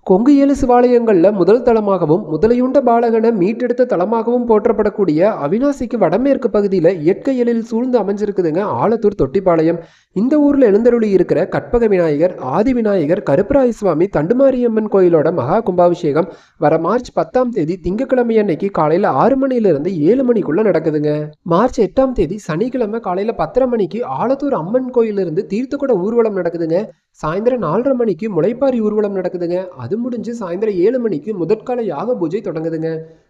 கொங்கு 7 சிவாலயங்கள்ல முதல் தலமாகவும் முதலையுண்ட பாலகனை மீட்டெடுத்த தலமாகவும் போற்றப்படக்கூடிய அவிநாசிக்கு வடமேற்கு பகுதியில் இயற்கை எழில் சூழ்ந்து அமைஞ்சிருக்குதுங்க ஆலத்தூர் தொட்டிப்பாளையம். இந்த ஊர்ல எழுந்தருளி இருக்கிற கற்பக விநாயகர், ஆதி விநாயகர், கருப்பராய சுவாமி, தண்டுமாரியம்மன் கோயிலோட மகா கும்பாபிஷேகம் வர மார்ச் 10ஆம் தேதி திங்கட்கிழமை அன்னைக்கு காலையில 6 மணிலிருந்து 7 மணிக்குள்ள நடக்குதுங்க. மார்ச் 8ஆம் தேதி சனிக்கிழமை காலையில 10:30 மணிக்கு ஆலத்தூர் அம்மன் கோயிலிருந்து தீர்த்தக்குட ஊர்வலம் நடக்குதுங்க. சாயந்தரம் 4:30 மணிக்கு முளைப்பாரி ஊர்வலம் நடக்குதுங்க. அது முடிஞ்சு சாயந்தரம் 7 மணிக்கு முதற்கால யாக பூஜை தொடங்குதுங்க.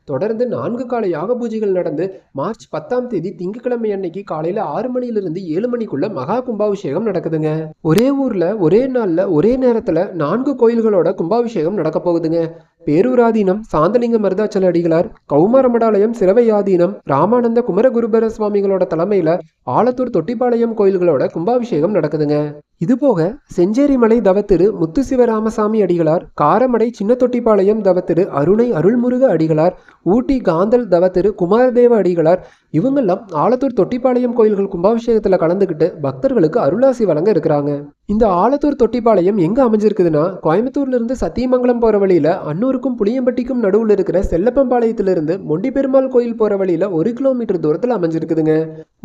தொடர்ந்து 4 கால யாக பூஜைகள் நடந்து மார்ச் 10ஆம் தேதி திங்கட்கிழமை அன்னைக்கு காலையில 6 மணிலிருந்து 7 மணிக்குள்ள மகா கும்பாபிஷேகம் நடக்குதுங்க. ஒரே ஊர்ல ஒரே நாள்ல ஒரே நேரத்துல 4 கோயில்களோட கும்பாபிஷேகம் நடக்க போகுதுங்க. பேரூராதீனம் சாந்தலிங்க மருதாச்சல அடிகளார், கௌமாரமடாலயம் சிரவையாதீனம் ராமானந்த குமரகுருபர சுவாமிகளோட தலைமையில ஆலத்தூர் தொட்டிப்பாளையம் கோயில்களோட கும்பாபிஷேகம் நடக்குதுங்க. இதுபோக செஞ்சேரிமலை தவத்திரு முத்துசிவராமசாமி அடிகளார், காரமடை சின்ன தொட்டிப்பாளையம் தவத்திரு அருணை அருள்முருக அடிகளார், ஊட்டி காந்தல் தவத்திரு குமாரதேவ அடிகளார் இவங்கெல்லாம் ஆலத்தூர் தொட்டிப்பாளையம் கோயில்கள் கும்பாபிஷேகத்தில் கலந்துக்கிட்டு பக்தர்களுக்கு அருளாசி வழங்க இருக்கிறாங்க. இந்த ஆலத்தூர் தொட்டிப்பாளையம் எங்க அமைஞ்சிருக்குதுன்னா, கோயம்புத்தூர்ல இருந்து சத்தியமங்கலம் போற வழியில அன்னூருக்கும் புளியம்பட்டிக்கும் நடுவில் இருக்கிற செல்லப்பம்பாளையத்திலிருந்து மொண்டிபெருமாள் கோயில் போற வழியில 1 கிலோமீட்டர் தூரத்தில் அமைஞ்சிருக்குதுங்க.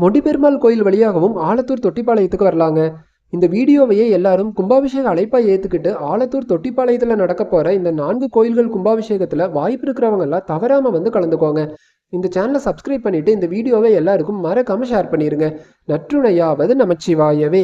மொண்டிபெருமாள் கோயில் வழியாகவும் ஆலத்தூர் தொட்டிப்பாளையத்துக்கு வரலாங்க. இந்த வீடியோவையே எல்லாரும் கும்பாபிஷேக அழைப்பா ஏத்துக்கிட்டு ஆலத்தூர் தொட்டிப்பாளையத்துல நடக்க போற இந்த 4 கோயில்கள் கும்பாபிஷேகத்துல வாய்ப்பு இருக்கிறவங்க எல்லாம் தவறாம வந்து கலந்துக்கோங்க. இந்த சேனலை சப்ஸ்கிரைப் பண்ணிட்டு இந்த வீடியோவை எல்லாருக்கும் மறக்காம ஷேர் பண்ணிருங்க. நற்றுணையாவது நமச்சிவாயவே.